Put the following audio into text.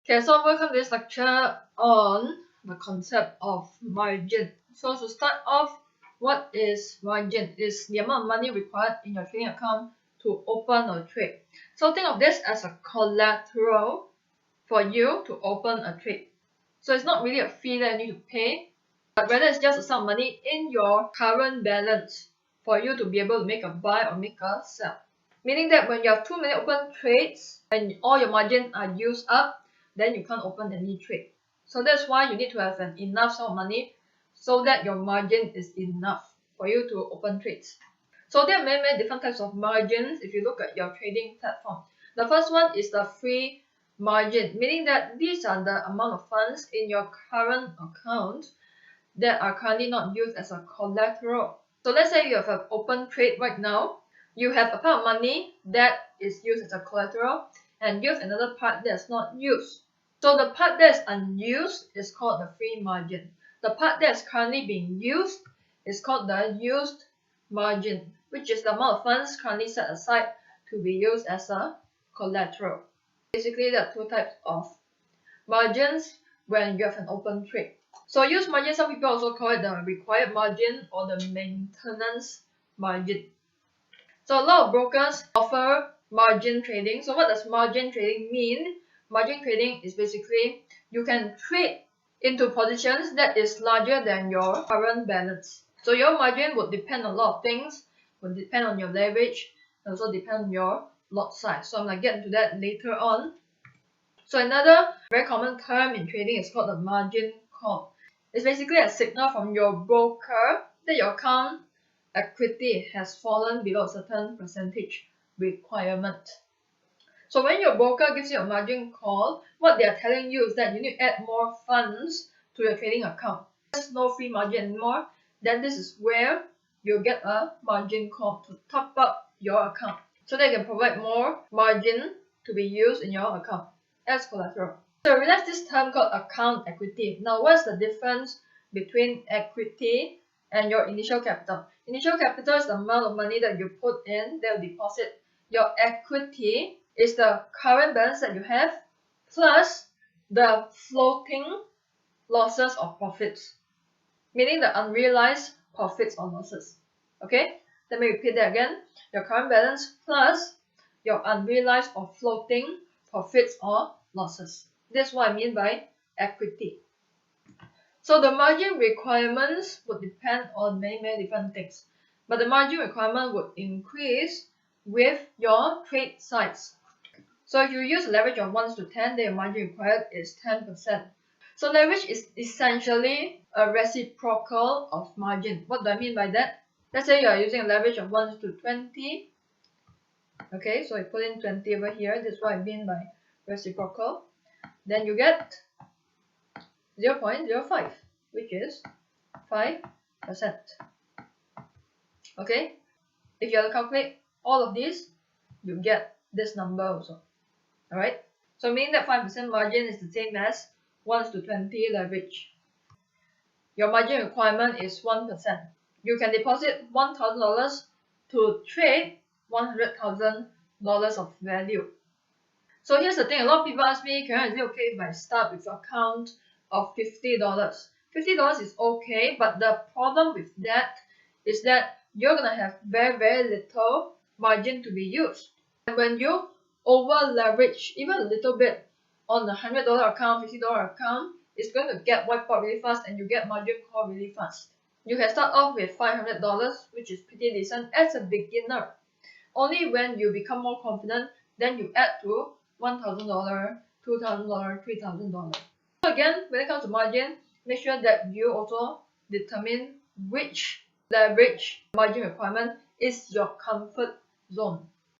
Okay, so welcome to this lecture on the concept of margin. So to start off, what is margin? It's the amount of money required in your trading account to open a trade. So think of this as a collateral for you to open a trade. So it's not really a fee that you need to pay, but rather it's just a sum of money in your current balance for you to be able to make a buy or make a sell. Meaning that when you have too many open trades and all your margin are used up, then you can't open any trade. So that's why you need to have an enough sum of money so that your margin is enough for you to open trades. So there are many different types of margins if you look at your trading platform. The first one is the free margin, meaning that these are the amount of funds in your current account that are currently not used as a collateral. So let's say you have an open trade right now. You have a part of money that is used as a collateral and you have another part that's not used. So the part that is unused is called the free margin. The part that is currently being used is called the used margin, which is the amount of funds currently set aside to be used as a collateral. Basically, there are two types of margins when you have an open trade. So used margin, some people also call it the required margin or the maintenance margin. So a lot of brokers offer margin trading. So what does margin trading mean? Margin trading is basically you can trade into positions that is larger than your current balance. So your margin would depend on a lot of things, would depend on your leverage, and also depend on your lot size. So I'm going to get into that later on. So another very common term in trading is called the margin call. It's basically a signal from your broker that your account equity has fallen below a certain percentage requirement. So when your broker gives you a margin call, what they are telling you is that you need to add more funds to your trading account. There's no free margin anymore, then this is where you'll get a margin call to top up your account so that you can provide more margin to be used in your account as collateral. So realize this term called account equity. Now what's the difference between equity and your initial capital? Initial capital is the amount of money that you put in, they'll deposit. Your equity is the current balance that you have plus the floating losses or profits, meaning the unrealized profits or losses. Okay, let me repeat that again. Your current balance plus your unrealized or floating profits or losses. That's what I mean by equity. So the margin requirements would depend on many different things. But the margin requirement would increase with your trade size. So if you use a leverage of 1 to 10, then your margin required is 10%. So leverage is essentially a reciprocal of margin. What do I mean by that? Let's say you are using a leverage of 1 to 20. Okay, so I put in 20 over here. That's what I mean by reciprocal. Then you get 0.05, which is 5%. Okay, if you have to calculate all of these, you get this number also. Alright, so meaning that 5% margin is the same as 1 to 20 leverage. Your margin requirement is 1%. You can deposit $1,000 to trade $100,000 of value. So here's the thing, a lot of people ask me, Karen, is it okay if I start with an account of $50? $50 is okay, but the problem with that is that you're going to have very little margin to be used. And when you over leverage even a little bit on the $100 account, $50 account, it's going to get wiped out really fast and you get margin call really fast. You can start off with $500, which is pretty decent as a beginner. Only when you become more confident, then you add to $1,000, $2,000, $3,000. So again, when it comes to margin, make sure that you also determine which leverage margin requirement is your comfort zone.